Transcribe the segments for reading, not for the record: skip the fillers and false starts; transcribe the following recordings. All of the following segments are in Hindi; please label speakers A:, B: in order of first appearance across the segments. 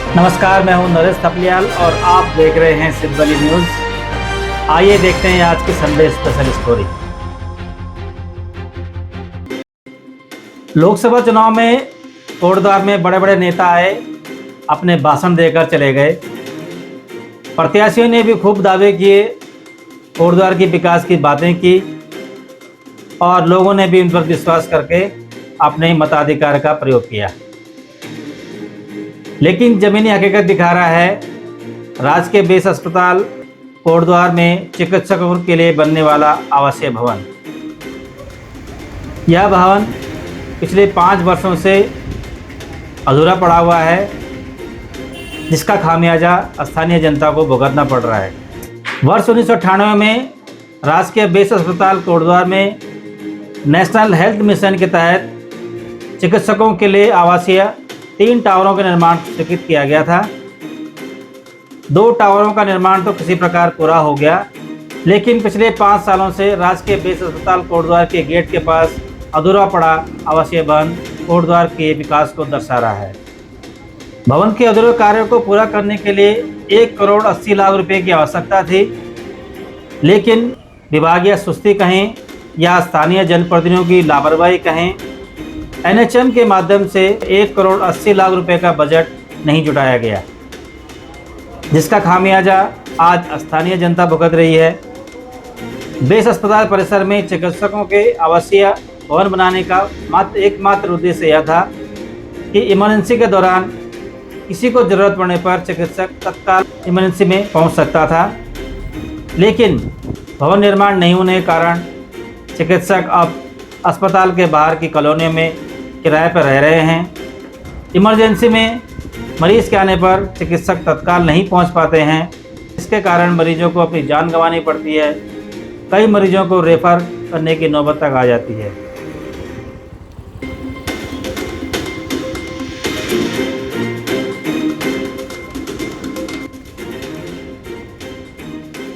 A: नमस्कार, मैं हूं नरेश थपलियाल और आप देख रहे हैं सिद्धवली न्यूज़। आइए देखते हैं आज की संडे स्पेशल स्टोरी। लोकसभा चुनाव में कोटद्वार में बड़े बड़े नेता आए, अपने भाषण देकर चले गए। प्रत्याशियों ने भी खूब दावे किए, कोटद्वार की विकास की बातें की और लोगों ने भी उन पर विश्वास करके अपने मताधिकार का प्रयोग किया। लेकिन ज़मीनी हकीकत दिखा रहा है, राजकीय बेस अस्पताल कोटद्वार में चिकित्सकों के लिए बनने वाला आवासीय भवन, यह भवन पिछले 5 वर्षों से अधूरा पड़ा हुआ है, जिसका खामियाजा स्थानीय जनता को भुगतना पड़ रहा है। वर्ष 1998 में राजकीय बेस अस्पताल कोटद्वार में नेशनल हेल्थ मिशन के तहत चिकित्सकों के लिए आवासीय 3 टावरों का निर्माण स्वीकृत किया गया था। 2 टावरों का निर्माण तो किसी प्रकार पूरा हो गया, लेकिन पिछले 5 सालों से राजकीय बेस अस्पताल कोटद्वार के गेट के पास अधूरा पड़ा आवासीय भवन कोटद्वार के विकास को दर्शा रहा है। भवन के अधूरे कार्यों को पूरा करने के लिए 1 करोड़ 80 लाख रुपए की आवश्यकता थी, लेकिन विभागीय सुस्ती कहें या स्थानीय जनप्रतिनिधियों की लापरवाही कहें, एनएचएम के माध्यम से 1 करोड़ 80 लाख रुपए का बजट नहीं जुटाया गया, जिसका खामियाजा आज स्थानीय जनता भुगत रही है। बेस अस्पताल परिसर में चिकित्सकों के आवासीय भवन बनाने का एकमात्र उद्देश्य यह था कि इमरजेंसी के दौरान किसी को ज़रूरत पड़ने पर चिकित्सक तत्काल इमरजेंसी में पहुंच सकता था, लेकिन भवन निर्माण नहीं होने के कारण चिकित्सक अब अस्पताल के बाहर की कॉलोनियों में किराए पर रह रहे हैं। इमरजेंसी में मरीज के आने पर चिकित्सक तत्काल नहीं पहुंच पाते हैं, इसके कारण मरीजों को अपनी जान गंवानी पड़ती है। कई मरीजों को रेफर करने की नौबत तक आ जाती है।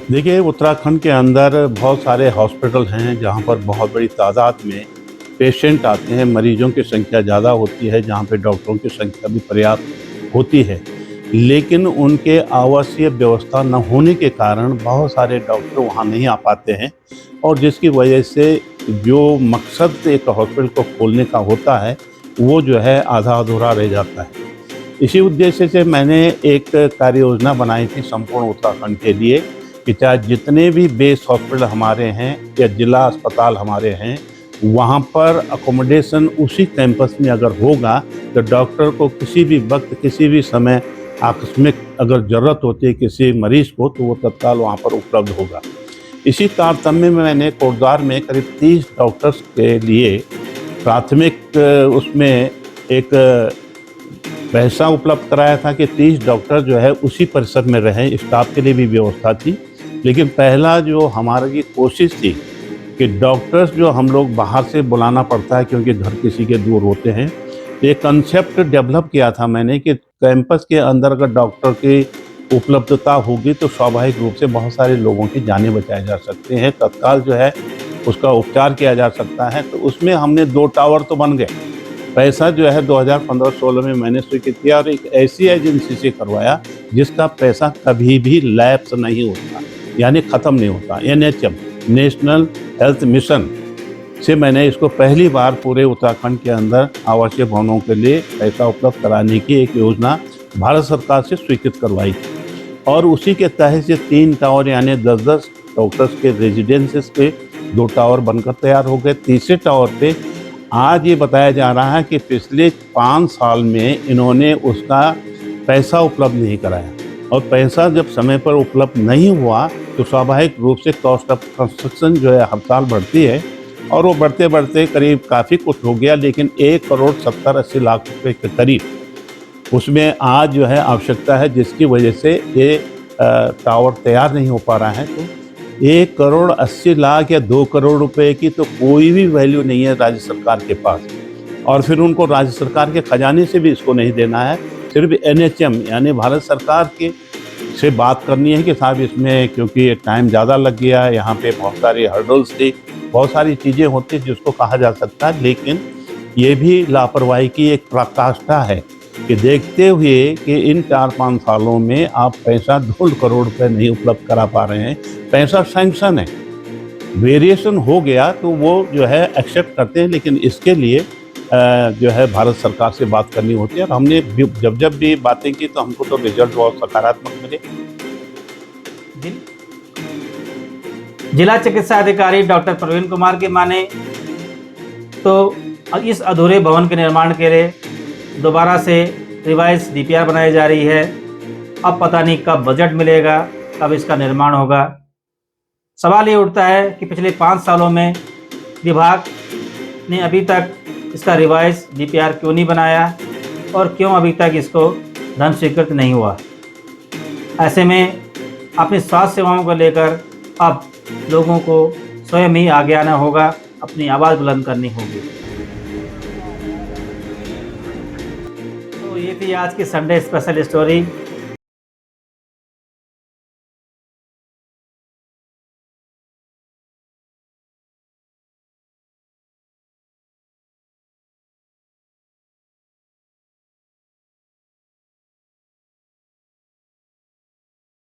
B: देखिए, उत्तराखंड के अंदर बहुत सारे हॉस्पिटल हैं जहाँ पर बहुत बड़ी तादाद में पेशेंट आते हैं, मरीजों की संख्या ज़्यादा होती है, जहाँ पे डॉक्टरों की संख्या भी पर्याप्त होती है, लेकिन उनके आवासीय व्यवस्था न होने के कारण बहुत सारे डॉक्टर वहाँ नहीं आ पाते हैं और जिसकी वजह से जो मकसद एक हॉस्पिटल को खोलने का होता है वो जो है आधा अधूरा रह जाता है। इसी उद्देश्य से मैंने एक कार्य योजना बनाई थी संपूर्ण उत्तराखंड के लिए कि चाहे जितने भी बेस हॉस्पिटल हमारे हैं या जिला अस्पताल हमारे हैं, वहाँ पर अकोमोडेशन उसी कैंपस में अगर होगा तो डॉक्टर को किसी भी वक्त किसी भी समय आकस्मिक अगर ज़रूरत होती है किसी मरीज़ को तो वो तत्काल वहाँ पर उपलब्ध होगा। इसी तारतम्य में मैंने कोटद्वार में करीब 30 डॉक्टर्स के लिए प्राथमिक उसमें एक पैसा उपलब्ध कराया था कि 30 डॉक्टर जो है उसी परिसर में रहें, स्टाफ के लिए भी व्यवस्था थी। लेकिन पहला जो हमारी कोशिश थी कि डॉक्टर्स जो हम लोग बाहर से बुलाना पड़ता है क्योंकि घर किसी के दूर होते हैं, तो एक कंसेप्ट डेवलप किया था मैंने कि कैंपस के अंदर अगर डॉक्टर की उपलब्धता होगी तो स्वाभाविक रूप से बहुत सारे लोगों की जानें बचाई जा सकते हैं, तत्काल जो है उसका उपचार किया जा सकता है। तो उसमें हमने 2 टावर तो बन गए। पैसा जो है 2015-16 में मैंने स्वीकृत किया और एक ऐसी एजेंसी से करवाया जिसका पैसा कभी भी लैप्स नहीं होता, यानी ख़त्म नहीं होता। एनएचएम, नेशनल हेल्थ मिशन से मैंने इसको पहली बार पूरे उत्तराखंड के अंदर आवासीय भवनों के लिए पैसा उपलब्ध कराने की एक योजना भारत सरकार से स्वीकृत करवाई थी और उसी के तहत से 3 टावर यानी 10-10 डॉक्टर्स के रेजिडेंसेस पे 2 टावर बनकर तैयार हो गए। तीसरे टावर पे आज ये बताया जा रहा है कि पिछले 5 साल में इन्होंने उसका पैसा उपलब्ध नहीं कराया और पैसा जब समय पर उपलब्ध नहीं हुआ तो स्वाभाविक रूप से कॉस्ट ऑफ कंस्ट्रक्शन जो है हर साल बढ़ती है और वो बढ़ते बढ़ते करीब काफ़ी कुछ हो गया, लेकिन 1 करोड़ 70-80 लाख रुपए के करीब उसमें आज जो है आवश्यकता है, जिसकी वजह से ये टावर तैयार नहीं हो पा रहा है। तो 1 करोड़ 80 लाख या 2 करोड़ रुपए की तो कोई भी वैल्यू नहीं है राज्य सरकार के पास और फिर उनको राज्य सरकार के खजाने से भी इसको नहीं देना है, सिर्फ एनएचएम यानी भारत सरकार के से बात करनी है कि साहब इसमें क्योंकि टाइम ज़्यादा लग गया, यहाँ पे बहुत सारी हर्डल्स थी, बहुत सारी चीज़ें होती जिसको कहा जा सकता है, लेकिन ये भी लापरवाही की एक पराकाष्ठा है कि देखते हुए कि इन 4-5 सालों में आप पैसा 2 करोड़ रुपए नहीं उपलब्ध करा पा रहे हैं, पैसा सैंक्शन है, वेरिएशन हो गया तो वो जो है एक्सेप्ट करते हैं, लेकिन इसके लिए जो है भारत सरकार से बात करनी होती है। और हमने जब भी बातें की तो हमको तो रिजल्ट बहुत सकारात्मक मिले।
A: जिला चिकित्सा अधिकारी डॉक्टर प्रवीण कुमार की माने तो इस अधूरे भवन के निर्माण के लिए दोबारा से रिवाइज डीपीआर बनाई जा रही है। अब पता नहीं कब बजट मिलेगा, कब इसका निर्माण होगा। सवाल ये उठता है कि पिछले 5 सालों में विभाग ने अभी तक इसका रिवाइज डीपीआर क्यों नहीं बनाया और क्यों अभी तक इसको धन स्वीकृत नहीं हुआ। ऐसे में अपनी स्वास्थ्य सेवाओं को लेकर अब लोगों को स्वयं ही आगे आना होगा, अपनी आवाज़ बुलंद करनी होगी। तो ये थी आज की संडे स्पेशल स्टोरी।